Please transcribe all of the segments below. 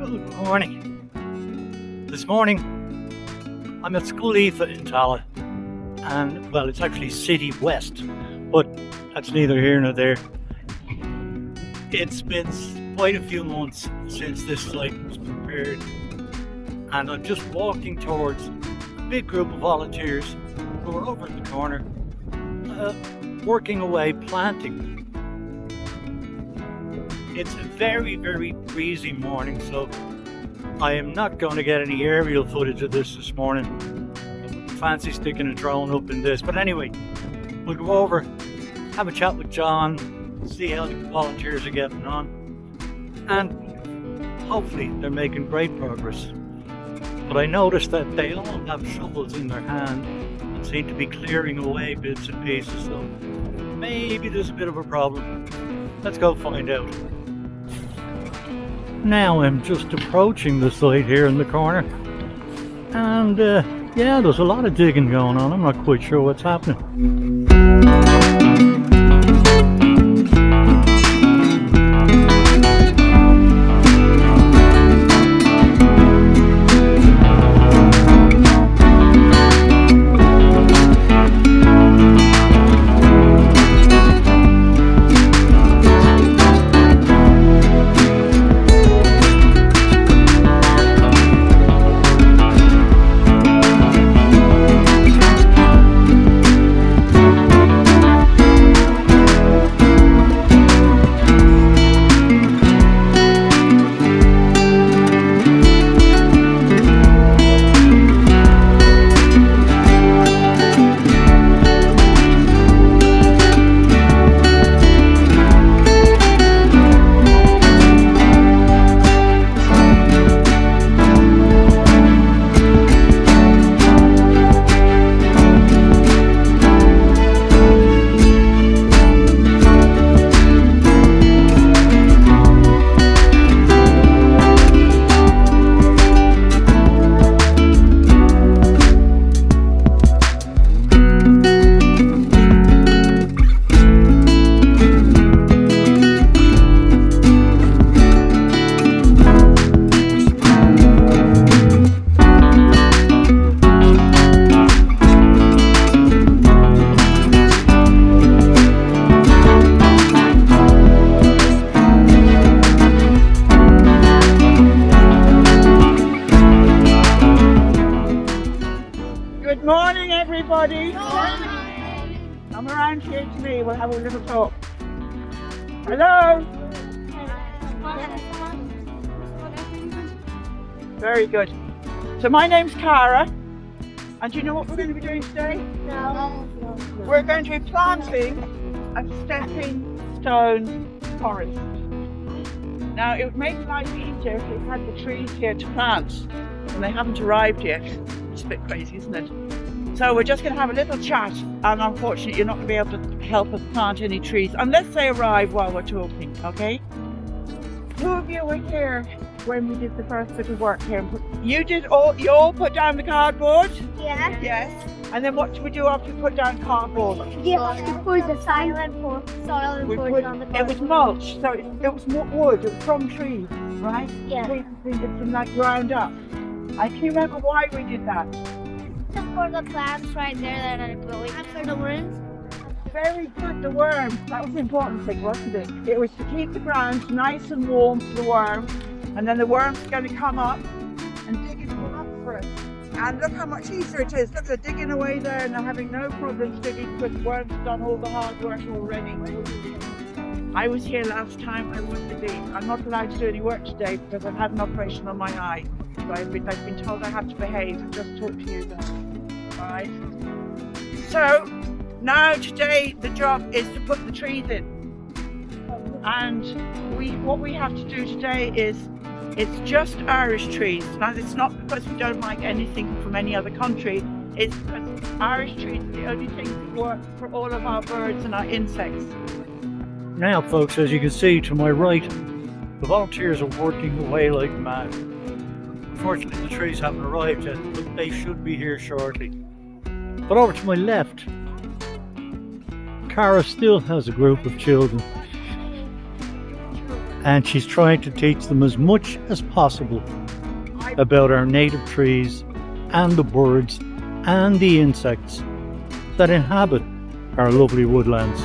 Good morning. This morning I'm at School Aoife in Tala, and well, it's actually City West, but that's neither here nor there. It's been quite a few months since this site was prepared, and I'm just walking towards a big group of volunteers who are over in the corner, working away planting. It's a very, very breezy morning, so I am not going to get any aerial footage of this morning. I wouldn't fancy sticking a drone up in this, but anyway, we'll go over, have a chat with John, see how the volunteers are getting on, and hopefully they're making great progress. But I noticed that they all have shovels in their hand and seem to be clearing away bits and pieces, so maybe there's a bit of a problem. Let's go find out. Now I'm just approaching the site here in the corner, and yeah, there's a lot of digging going on. I'm not quite sure what's happening. Good morning, everybody. Come around here to me. We'll have a little talk. Hello. Very good. So my name's Cara, and do you know what we're going to be doing today? No. We're going to be planting a stepping stone forest. Now, it would make life easier if we had the trees here to plant, and they haven't arrived yet. It's a bit crazy, isn't it? So we're just going to have a little chat, and unfortunately you're not going to be able to help us plant any trees unless they arrive while we're talking, okay? Two of you were here when we did the first bit of work here. You all put down the cardboard? Yeah. Yes. And then what do we do after we put down cardboard? You have to put the soil and pour it on the It was mulch, so it was wood, it was from trees, right? Yeah. Trees that been like ground up. I can remember why we did that. Just for the plants right there that are growing. And for the worms. Very good, the worms. That was the important thing, wasn't it? It was to keep the ground nice and warm for the worms, and then the worms are going to come up and dig it all up for us. And look how much easier it is. Look, they're digging away there and they're having no problems digging because the worms have done all the hard work already. I was here last time, I wouldn't be. I'm not allowed to do any work today because I've had an operation on my eye. So I've been told I have to behave and just talk to you guys. Alright? So, now today the job is to put the trees in. And what we have to do today is, it's just Irish trees. Now it's not because we don't like anything from any other country, it's because Irish trees are the only things that work for all of our birds and our insects. Now folks, as you can see to my right, the volunteers are working away like mad. Unfortunately the trees haven't arrived yet, but they should be here shortly. But over to my left, Cara still has a group of children. and she's trying to teach them as much as possible about our native trees and the birds and the insects that inhabit our lovely woodlands.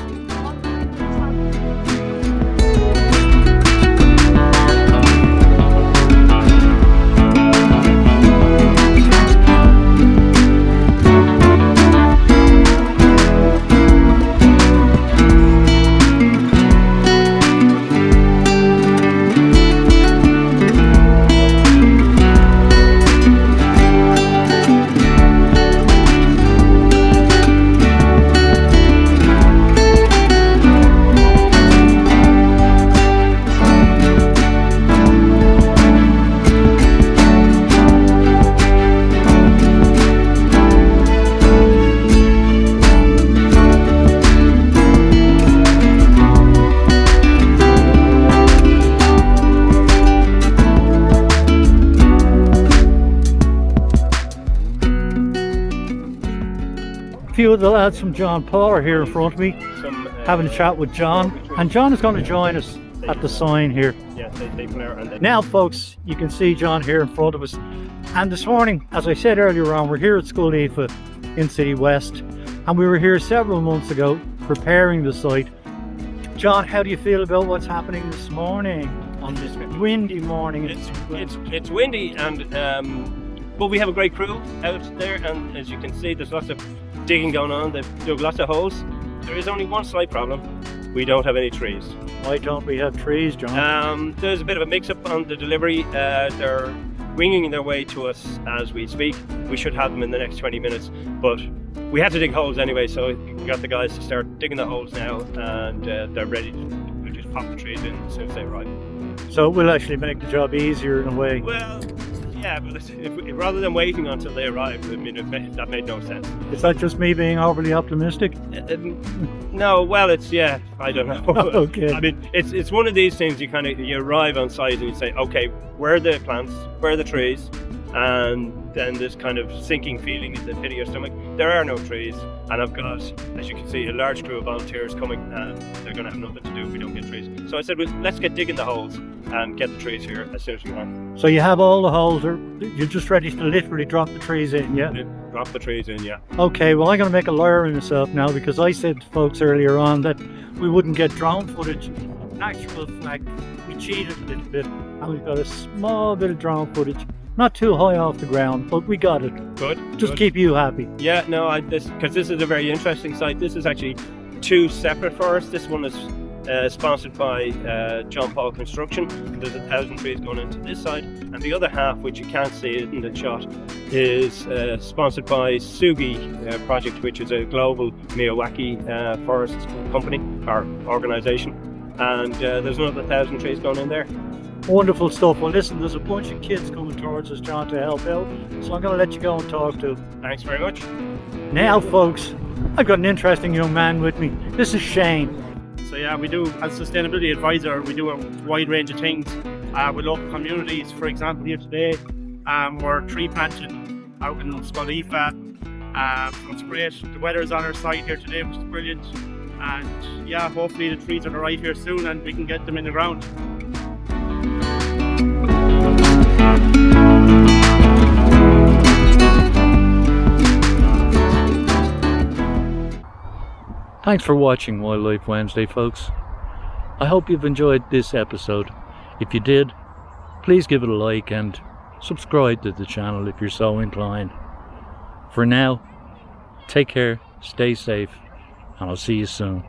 A few of the lads from John Paul are here in front of me, having a chat with John, and John is going to join us at the sign here. Now folks, you can see John here in front of us, and this morning, as I said earlier on, we're here at Scoil Aoife in City West, and we were here several months ago preparing the site. John, how do you feel about what's happening this morning on this windy morning? It's windy, and but we have a great crew out there, and as you can see, there's lots of digging going on. They've dug lots of holes. There is only one slight problem: we don't have any trees. Why don't we have trees, John? There's a bit of a mix-up on the delivery. They're winging their way to us as we speak. We should have them in the next 20 minutes, but we had to dig holes anyway, so we got the guys to start digging the holes now, and they're ready. We'll just pop the trees in as soon as they arrive. So it will actually make the job easier in a way. Well, yeah, but if rather than waiting until they arrive, I mean, that made no sense. Is that just me being overly optimistic? No, well, I don't know. Okay. I mean, it's one of these things. You arrive on site and you say, okay, where are the plants, where are the trees, and then this kind of sinking feeling in the pit of your stomach. There are no trees, and I've got, as you can see, a large crew of volunteers coming, and they're going to have nothing to do if we don't get trees. So I said, well, let's get digging the holes and get the trees here as soon as we can. So you have all the holes, you're just ready to literally drop the trees in, yeah? Drop the trees in, yeah. Okay, well I'm going to make a liar of myself now, because I said to folks earlier on that we wouldn't get drone footage. In actual fact, we cheated a little bit, and we've got a small bit of drone footage. Not too high off the ground, but we got it. Good. Just keep you happy. Yeah, no, because this is a very interesting site. This is actually two separate forests. This one is sponsored by John Paul Construction. There's 1,000 trees going into this side, and the other half, which you can't see in the shot, is sponsored by Sugi Project, which is a global Miyawaki forest company or organisation, and there's another 1,000 trees going in there. Wonderful stuff. Well listen, there's a bunch of kids coming towards us, John, to help out, so I'm going to let you go and talk to them. Thanks very much. Now folks, I've got an interesting young man with me. This is Shane. So yeah, we do, as a sustainability advisor, we do a wide range of things with local communities. For example, here today, we're tree planting out in Scoil Aoife. It's great. The weather's on our side here today, which is brilliant. And yeah, hopefully the trees will arrive here soon and we can get them in the ground. Thanks for watching Wildlife Wednesday, folks. I hope you've enjoyed this episode. If you did, please give it a like and subscribe to the channel if you're so inclined. For now, take care, stay safe, and I'll see you soon.